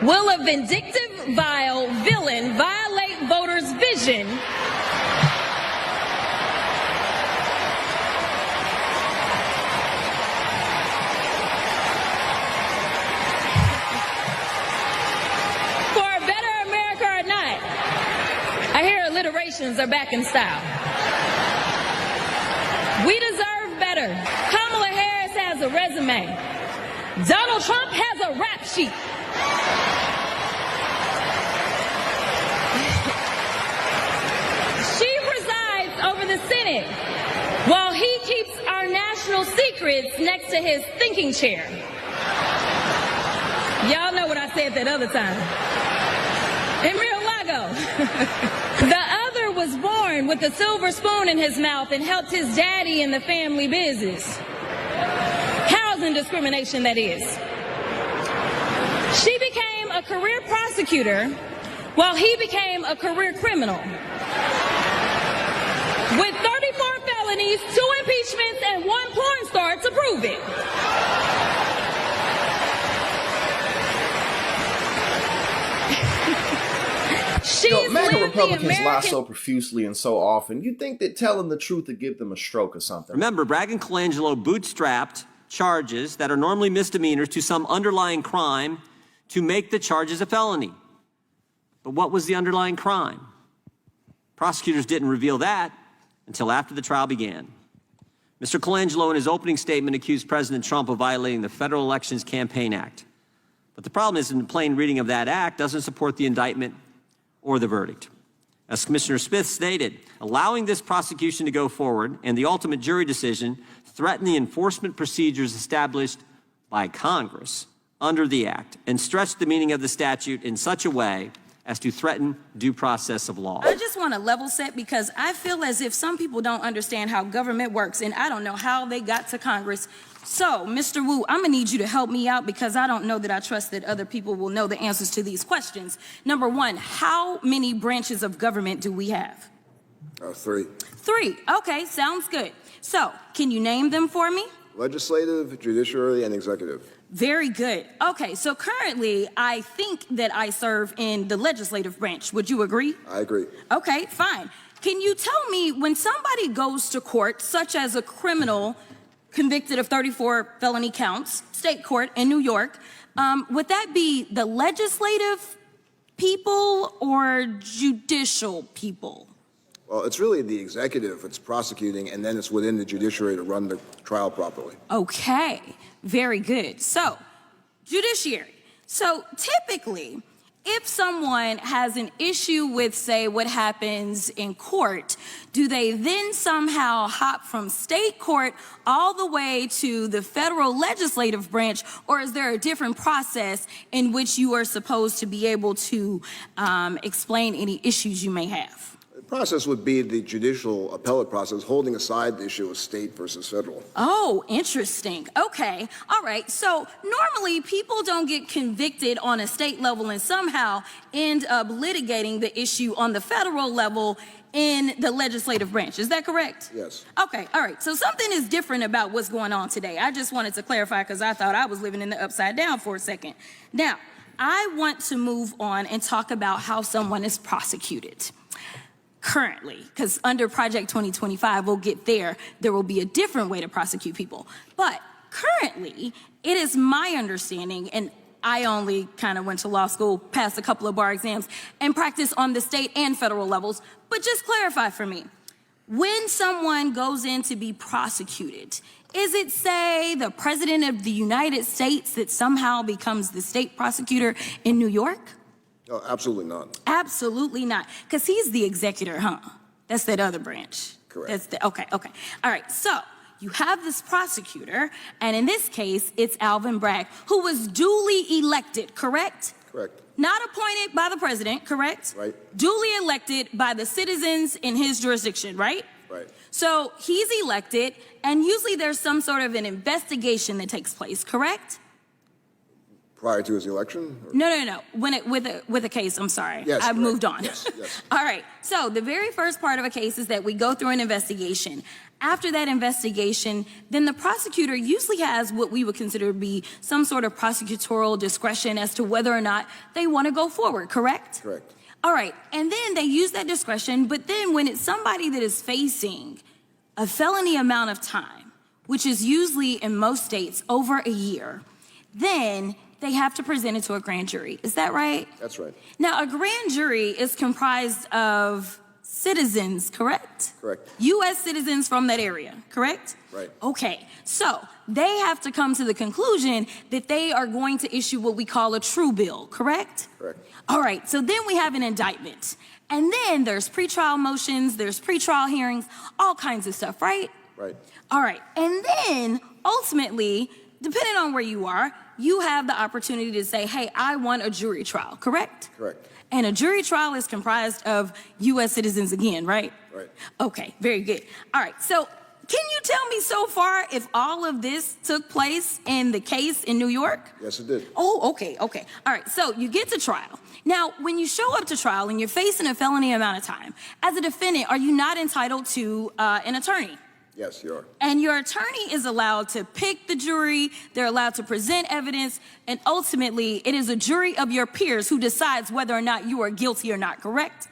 Will a vindictive, vile villain violate voters' vision for a better America or not? I hear alliterations are back in style. We deserve better. Kamala Harris has a resume. Donald Trump has a rap sheet. She presides over the Senate while he keeps our national secrets next to his thinking chair. Y'all know what I said that other time. In Mar-a-Lago. The other was born with a silver spoon in his mouth and helped his daddy in the family business. Housing discrimination, that is. She became a career prosecutor while he became a career criminal. With 34 felonies, 2 impeachments, and 1 porn star to prove it. MAGA Republicans lie so profusely and so often, you'd think that telling the truth would give them a stroke or something. Remember, Bragg and Colangelo bootstrapped charges that are normally misdemeanors to some underlying crime to make the charges a felony. But what was the underlying crime? Prosecutors didn't reveal that until after the trial began. Mr. Colangelo, in his opening statement, accused President Trump of violating the Federal Elections Campaign Act. But the problem is, in the plain reading of that act, doesn't support the indictment or the verdict. As Commissioner Smith stated, allowing this prosecution to go forward and the ultimate jury decision threaten the enforcement procedures established by Congress under the act and stretch the meaning of the statute in such a way as to threaten due process of law. I just want to level set because I feel as if some people don't understand how government works, and I don't know how they got to Congress. So, Mr. Wu, I'm going to need you to help me out because I don't know that I trust that other people will know the answers to these questions. Number one, how many branches of government do we have? 3. 3. Okay, sounds good. So, can you name them for me? Legislative, judiciary, and executive. Very good. Okay, so currently, I think that I serve in the legislative branch. Would you agree? I agree. Okay, fine. Can you tell me when somebody goes to court, such as a criminal convicted of 34 felony counts, state court in New York, would that be the legislative people or judicial people? Well, it's really the executive that's prosecuting, and then it's within the judiciary to run the trial properly. Okay, very good. So, judiciary. So, typically, if someone has an issue with, say, what happens in court, do they then somehow hop from state court all the way to the federal legislative branch, or is there a different process in which you are supposed to be able to explain any issues you may have? The process would be the judicial appellate process, holding aside the issue of state versus federal. Oh, interesting. Okay. All right. So normally people don't get convicted on a state level and somehow end up litigating the issue on the federal level in the legislative branch. Is that correct? Yes. Okay. All right. So something is different about what's going on today. I just wanted to clarify because I thought I was living in the upside down for a second. Now, I want to move on and talk about how someone is prosecuted. Currently, because under Project 2025, we'll get there, there will be a different way to prosecute people. But currently, it is my understanding, and I only kind of went to law school, passed a couple of bar exams, and practiced on the state and federal levels, but just clarify for me, when someone goes in to be prosecuted, is it, say, the President of the United States that somehow becomes the state prosecutor in New York? No, absolutely not. Absolutely not. Because he's the executor, huh? That's that other branch. Correct. That's the, okay. All right, so you have this prosecutor, and in this case, it's Alvin Bragg, who was duly elected, correct? Correct. Not appointed by the president, correct? Right. Duly elected by the citizens in his jurisdiction, right? Right. So he's elected, and usually there's some sort of an investigation that takes place, correct? Prior to his election? No. With a case, I'm sorry. Yes, I've correct. moved on. Yes, yes. All right. So the very first part of a case is that we go through an investigation. After that investigation, then the prosecutor usually has what we would consider to be some sort of prosecutorial discretion as to whether or not they want to go forward, correct? Correct. All right. And then they use that discretion, but then when it's somebody that is facing a felony amount of time, which is usually in most states over a year, then they have to present it to a grand jury. Is that right? That's right. Now, a grand jury is comprised of citizens, correct? Correct. U.S. citizens from that area, correct? Right. Okay, so they have to come to the conclusion that they are going to issue what we call a true bill, correct? Correct. All right, so then we have an indictment. And then there's pretrial motions, there's pretrial hearings, all kinds of stuff, right? Right. All right, and then ultimately, depending on where you are, you have the opportunity to say, hey, I want a jury trial, correct? Correct. And a jury trial is comprised of U.S. citizens again, right? Right. Okay, very good. All right, so can you tell me so far if all of this took place in the case in New York? Yes, it did. Oh, okay. All right, so you get to trial. Now, when you show up to trial and you're facing a felony amount of time, as a defendant, are you not entitled to an attorney? Yes, you are. And your attorney is allowed to pick the jury, they're allowed to present evidence, and ultimately it is a jury of your peers who decides whether or not you are guilty or not, correct?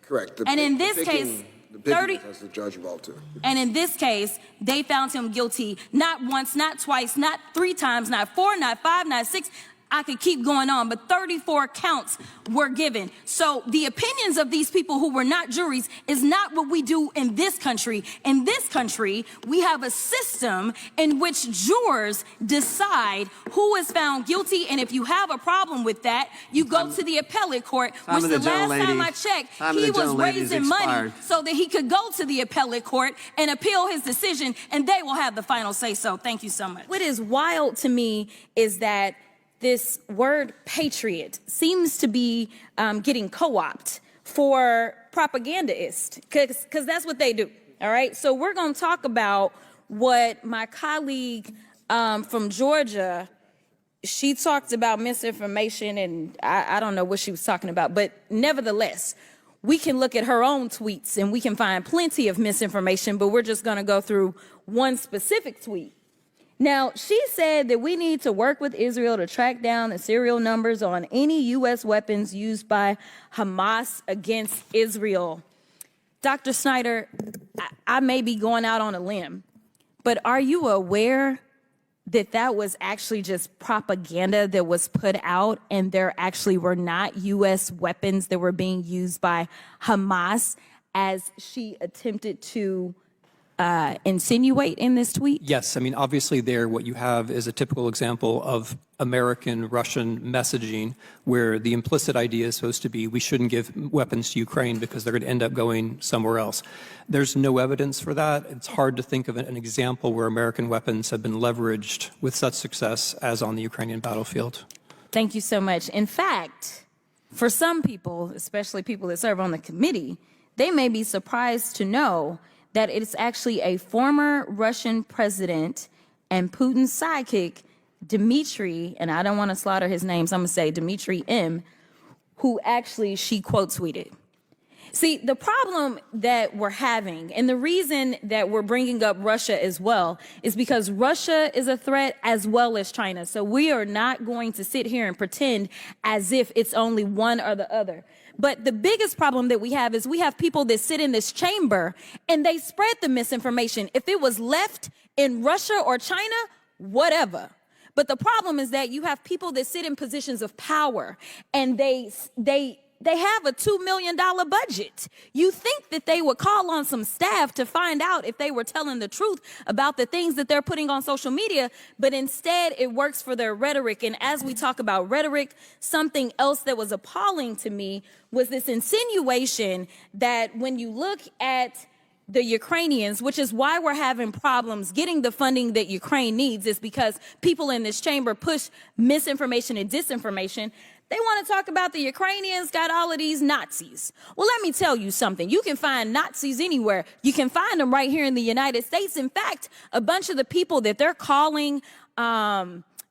Correct. And in this case, the picking has the judge involved too. And in this case, they found him guilty not once, not twice, not 3 times, not 4, not 5, not 6. I could keep going on, but 34 counts were given. So the opinions of these people who were not juries is not what we do in this country. In this country, we have a system in which jurors decide who is found guilty, and if you have a problem with that, you go to the appellate court, which the last time I checked, he was raising money so that he could go to the appellate court and appeal his decision, and they will have the final say so. Thank you so much. What is wild to me is that this word patriot seems to be getting co-opted for propagandists, because that's what they do, all right? So we're going to talk about what my colleague from Georgia, she talked about misinformation, and I don't know what she was talking about, but nevertheless, we can look at her own tweets, and we can find plenty of misinformation, but we're just going to go through one specific tweet. Now, she said that we need to work with Israel to track down the serial numbers on any U.S. weapons used by Hamas against Israel. Dr. Snyder, I may be going out on a limb, but are you aware that that was actually just propaganda that was put out and there actually were not U.S. weapons that were being used by Hamas as she attempted to insinuate in this tweet? Yes, I mean, obviously there what you have is a typical example of American-Russian messaging where the implicit idea is supposed to be we shouldn't give weapons to Ukraine because they're going to end up going somewhere else. There's no evidence for that. It's hard to think of an example where American weapons have been leveraged with such success as on the Ukrainian battlefield. Thank you so much. In fact, for some people, especially people that serve on the committee, they may be surprised to know that it's actually a former Russian president and Putin's sidekick, Dmitry, and I don't want to slaughter his name, so I'm going to say Dmitry M., who actually she quote tweeted. See, the problem that we're having, and the reason that we're bringing up Russia as well, is because Russia is a threat as well as China. So we are not going to sit here and pretend as if it's only one or the other. But the biggest problem that we have is we have people that sit in this chamber and they spread the misinformation. If it was left in Russia or China, whatever. But the problem is that you have people that sit in positions of power and they have a $2 million budget. You think that they would call on some staff to find out if they were telling the truth about the things that they're putting on social media, but instead it works for their rhetoric. And as we talk about rhetoric, something else that was appalling to me was this insinuation that when you look at the Ukrainians, which is why we're having problems getting the funding that Ukraine needs, is because people in this chamber push misinformation and disinformation. They want to talk about the Ukrainians got all of these Nazis. Well, let me tell you something. You can find Nazis anywhere. You can find them right here in the United States. In fact, a bunch of the people that they're calling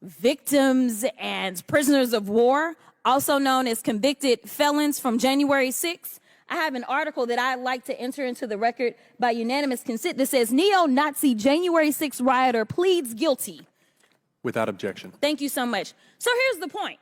victims and prisoners of war, also known as convicted felons from January 6th. I have an article that I'd like to enter into the record by unanimous consent that says neo-Nazi January 6th rioter pleads guilty. Without objection. Thank you so much. So here's the point.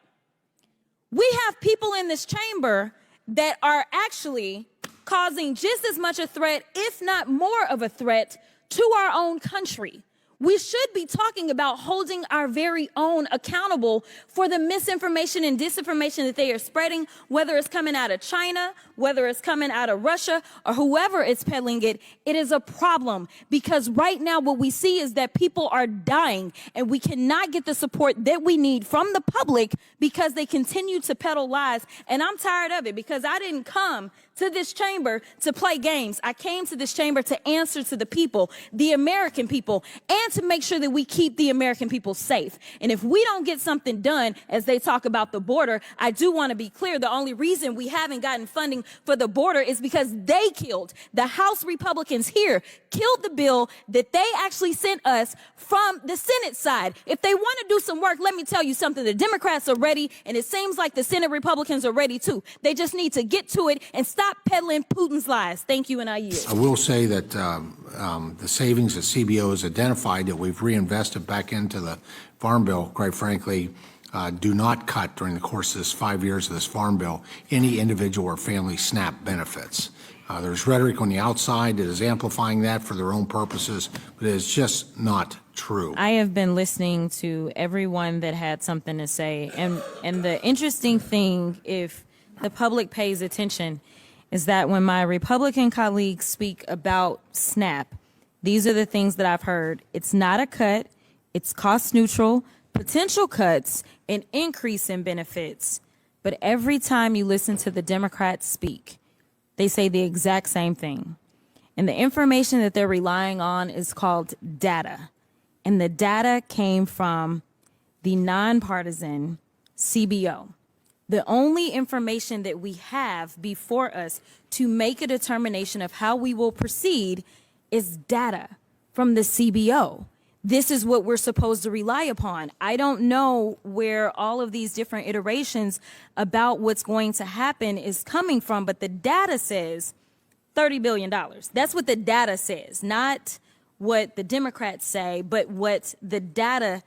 We have people in this chamber that are actually causing just as much a threat, if not more of a threat, to our own country. We should be talking about holding our very own accountable for the misinformation and disinformation that they are spreading, whether it's coming out of China, whether it's coming out of Russia, or whoever is peddling it. It is a problem because right now what we see is that people are dying and we cannot get the support that we need from the public because they continue to peddle lies. And I'm tired of it because I didn't come to this chamber to play games. I came to this chamber to answer to the people, the American people, and to make sure that we keep the American people safe. And if we don't get something done, as they talk about the border, I do want to be clear, the only reason we haven't gotten funding for the border is because they killed, the House Republicans here, killed the bill that they actually sent us from the Senate side. If they want to do some work, let me tell you something, the Democrats are ready, and it seems like the Senate Republicans are ready too. They just need to get to it and stop peddling Putin's lies. Thank you, and I yield. I will say that the savings that CBO has identified that we've reinvested back into the Farm Bill, quite frankly, do not cut during the course of this 5 years of this Farm Bill any individual or family SNAP benefits. There's rhetoric on the outside that is amplifying that for their own purposes, but it is just not true. I have been listening to everyone that had something to say, and the interesting thing, if the public pays attention, is that when my Republican colleagues speak about SNAP, these are the things that I've heard. It's not a cut, it's cost neutral, potential cuts, an increase in benefits. But every time you listen to the Democrats speak, they say the exact same thing. And the information that they're relying on is called data. And the data came from the nonpartisan CBO. The only information that we have before us to make a determination of how we will proceed is data from the CBO. This is what we're supposed to rely upon. I don't know where all of these different iterations about what's going to happen is coming from, but the data says $30 billion. That's what the data says, not what the Democrats say, but what the data